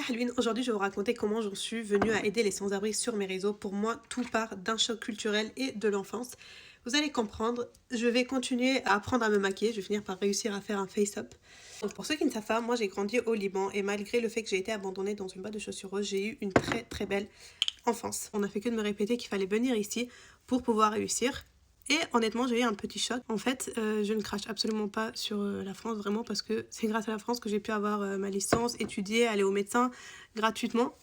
Halloween, aujourd'hui je vais vous raconter comment j'en suis venue à aider les sans-abri sur mes réseaux. Pour moi, tout part d'un choc culturel et de l'enfance. Vous allez comprendre, je vais continuer à apprendre à me maquiller, je vais finir par réussir à faire un face-up. Donc pour ceux qui ne savent pas, moi j'ai grandi au Liban et malgré le fait que j'ai été abandonnée dans une boîte de chaussures roses, j'ai eu une très très belle enfance. On a fait que de me répéter qu'il fallait venir ici pour pouvoir réussir. Et honnêtement, j'ai eu un petit choc. En fait, je ne crache absolument pas sur la France, vraiment, parce que c'est grâce à la France que j'ai pu avoir ma licence, étudier, aller au médecin gratuitement.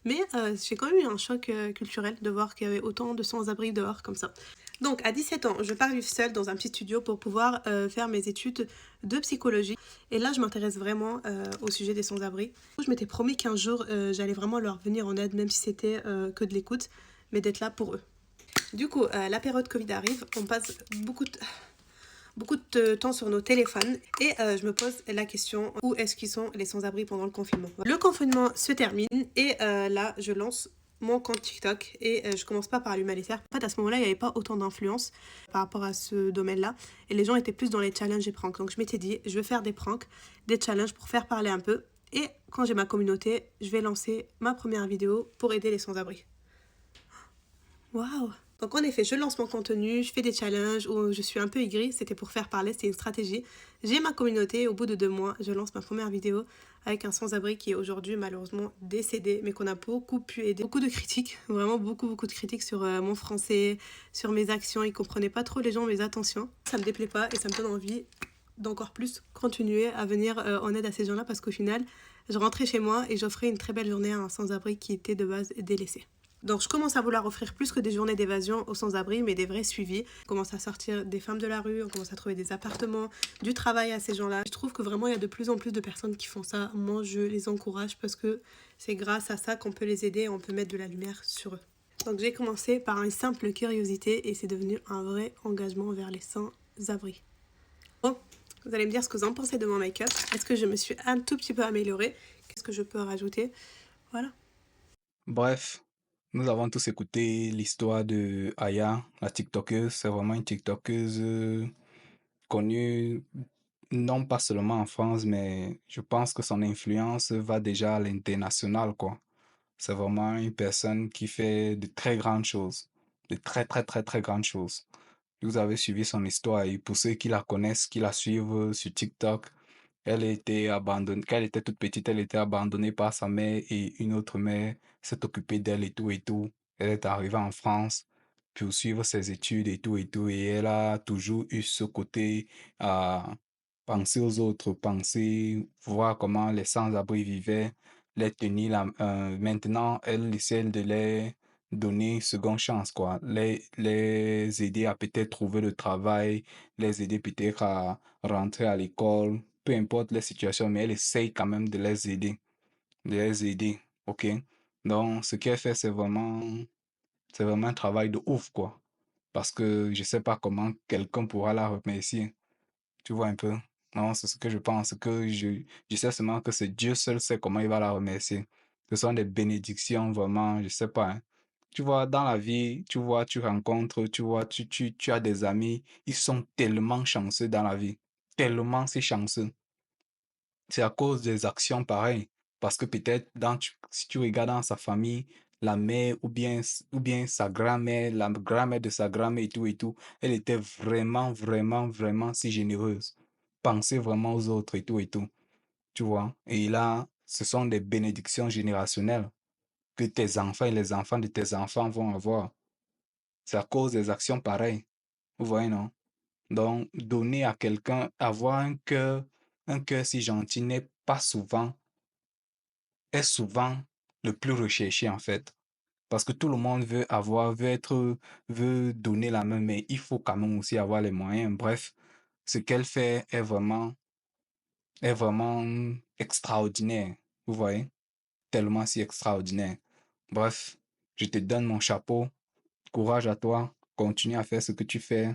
Mais j'ai quand même eu un choc culturel de voir qu'il y avait autant de sans-abri dehors comme ça. Donc, à 17 ans, je pars vivre seule dans un petit studio pour pouvoir faire mes études de psychologie. Et là, je m'intéresse vraiment au sujet des sans-abri. Je m'étais promis qu'un jour, j'allais vraiment leur venir en aide, même si c'était que de l'écoute, mais d'être là pour eux. Du coup, la période Covid arrive, on passe beaucoup de temps sur nos téléphones et je me pose la question où est-ce qu'ils sont les sans-abri pendant le confinement. Le confinement se termine et là, je lance mon compte TikTok et je commence pas par allumer les serres. En fait, à ce moment-là, il n'y avait pas autant d'influence par rapport à ce domaine-là et les gens étaient plus dans les challenges et pranks. Donc, je m'étais dit, je vais faire des pranks, des challenges pour faire parler un peu et quand j'ai ma communauté, je vais lancer ma première vidéo pour aider les sans-abri. Waouh! Donc en effet, je lance mon contenu, je fais des challenges où je suis un peu aigrie, c'était pour faire parler, c'était une stratégie. J'ai ma communauté, au bout de 2 mois, je lance ma première vidéo avec un sans-abri qui est aujourd'hui malheureusement décédé, mais qu'on a beaucoup pu aider. Beaucoup de critiques, vraiment beaucoup de critiques sur mon français, sur mes actions, ils comprenaient pas trop les gens, mes attentions. Ça me déplaît pas et ça me donne envie d'encore plus continuer à venir en aide à ces gens-là parce qu'au final, je rentrais chez moi et j'offrais une très belle journée à un sans-abri qui était de base délaissé. Donc je commence à vouloir offrir plus que des journées d'évasion aux sans-abri, mais des vrais suivis. On commence à sortir des femmes de la rue, on commence à trouver des appartements, du travail à ces gens-là. Je trouve que vraiment il y a de plus en plus de personnes qui font ça. Moi je les encourage parce que c'est grâce à ça qu'on peut les aider et on peut mettre de la lumière sur eux. Donc j'ai commencé par une simple curiosité et c'est devenu un vrai engagement vers les sans-abri. Bon, vous allez me dire ce que vous en pensez de mon make-up. Est-ce que je me suis un tout petit peu améliorée? Qu'est-ce que je peux rajouter? Voilà. Bref, nous avons tous écouté l'histoire de Aya, la TikTokeuse. C'est vraiment une TikTokeuse connue, non pas seulement en France, mais je pense que son influence va déjà à l'international, quoi. C'est vraiment une personne qui fait de très grandes choses, de très grandes choses. Vous avez suivi son histoire et pour ceux qui la connaissent, qui la suivent sur TikTok, elle était abandonnée, quand elle était toute petite, elle était abandonnée par sa mère et une autre mère s'est occupée d'elle et tout et tout. Elle est arrivée en France pour suivre ses études et tout et elle a toujours eu ce côté à penser aux autres, penser, voir comment les sans-abri vivaient, les tenir maintenant, elle essaie de les donner une seconde chance, quoi. Les aider à peut-être trouver le travail, les aider peut-être à rentrer à l'école, peu importe les situations, mais elle essaye quand même de les aider, ok? Donc, ce qu'elle fait, c'est vraiment un travail de ouf, quoi. Parce que je sais pas comment quelqu'un pourra la remercier. Tu vois un peu? Non, c'est ce que je pense, que je sais seulement que c'est Dieu seul sait comment il va la remercier. Ce sont des bénédictions, vraiment, je sais pas, hein. Tu vois, dans la vie, tu vois, tu rencontres, tu vois, tu as des amis, ils sont tellement chanceux dans la vie. Tellement c'est chanceux. C'est à cause des actions pareilles. Parce que peut-être si tu regardes dans sa famille, la mère ou bien sa grand-mère, la grand-mère de sa grand-mère et tout, elle était vraiment si généreuse. Pensez vraiment aux autres et tout. Tu vois? Et là, ce sont des bénédictions générationnelles que tes enfants et les enfants de tes enfants vont avoir. C'est à cause des actions pareilles. Vous voyez, non? Donc, donner à quelqu'un, avoir un cœur si gentil n'est pas souvent est souvent le plus recherché en fait. Parce que tout le monde veut donner la main, mais il faut quand même aussi avoir les moyens. Bref, ce qu'elle fait est vraiment extraordinaire. Vous voyez? Tellement si extraordinaire. Bref, je te donne mon chapeau. Courage à toi. Continue à faire ce que tu fais.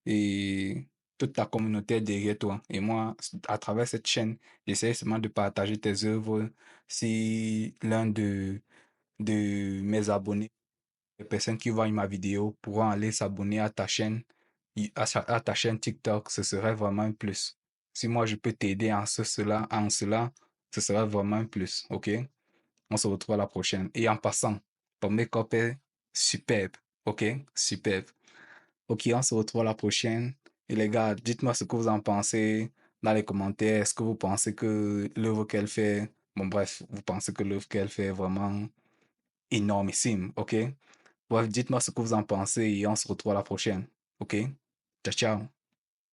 Et toute ta communauté est derrière toi. Et moi, à travers cette chaîne, j'essaie seulement de partager tes œuvres. Si l'un de mes abonnés, les personnes qui voient ma vidéo, pourront aller s'abonner à ta chaîne, à ta chaîne TikTok, ce serait vraiment un plus. Si moi je peux t'aider en cela, ce serait vraiment un plus, ok? On se retrouve à la prochaine. Et en passant, ton make-up est superbe. OK? Superbe. OK, on se retrouve à la prochaine. Et les gars, dites-moi ce que vous en pensez dans les commentaires. Est-ce que vous pensez que l'œuvre qu'elle fait, bon bref, vous pensez que l'œuvre qu'elle fait est vraiment énormissime, OK? Bref, dites-moi ce que vous en pensez et on se retrouve à la prochaine, OK? Ciao, ciao.